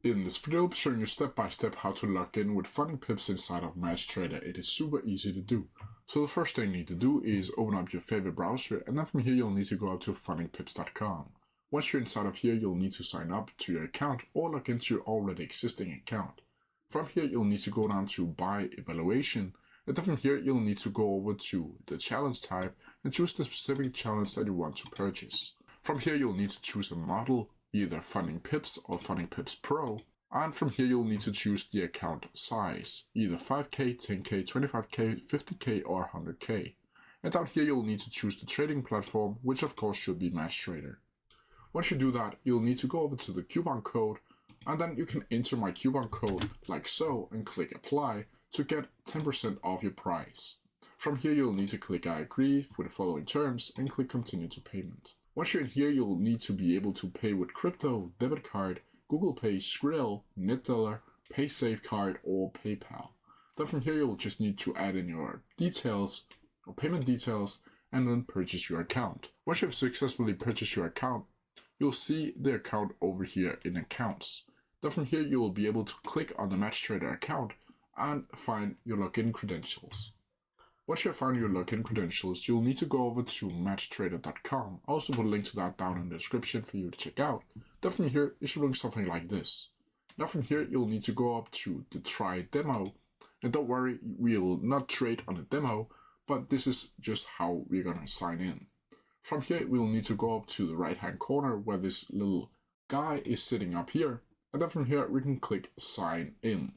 In this video, I'll be showing you step by step how to log in with funding pips inside of MatchTrader. It is super easy to do. So the first thing you need to do is open up your favorite browser, and then from here you'll need to go out to fundingpips.com. Once you're inside of here, you'll need to sign up to your account or log into your already existing account. From here you'll need to go down to buy evaluation, and then from here you'll need to go over to the challenge type and choose the specific challenge that you want to purchase. From here you'll need to choose a model, either Funding Pips or Funding Pips Pro, and from here you'll need to choose the account size, either 5k, 10k, 25k, 50k or 100k. And down here you'll need to choose the trading platform, which of course should be MatchTrader. Once you do that, you'll need to go over to the coupon code, and then you can enter my coupon code like so and click apply to get 10% off your price. From here you'll need to click I agree with the following terms and click continue to payment. Once you're in here, you'll need to be able to pay with crypto, debit card, Google Pay, Skrill, NetDollar, PaySafe card, or PayPal. Then from here, you'll just need to add in your details or payment details and then purchase your account. Once you've successfully purchased your account, you'll see the account over here in accounts. Then from here, you will be able to click on the MatchTrader account and find your login credentials. Once you have found your login credentials, you'll need to go over to matchtrader.com. I'll also put a link to that down in the description for you to check out. Then from here, it should look something like this. Now from here, you'll need to go up to the try demo. And don't worry, we will not trade on the demo, but this is just how we're going to sign in. From here, we'll need to go up to the right hand corner where this little guy is sitting up here. And then from here, we can click sign in.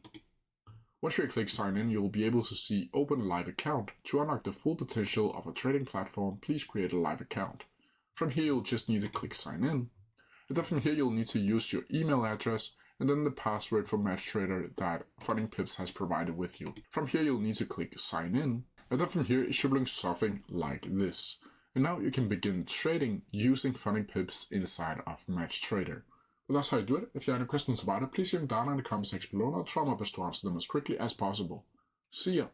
Once you click sign in, you'll be able to see open live account. To unlock the full potential of a trading platform, please create a live account. From here, you'll just need to click sign in. And then from here, you'll need to use your email address and then the password for MatchTrader that Funding Pips has provided with you. From here, you'll need to click sign in. And then from here, it should look something like this. And now you can begin trading using Funding Pips inside of MatchTrader. Well, that's how you do it. If you have any questions about it, please leave them down in the comment section below and I'll try my best to answer them as quickly as possible. See ya!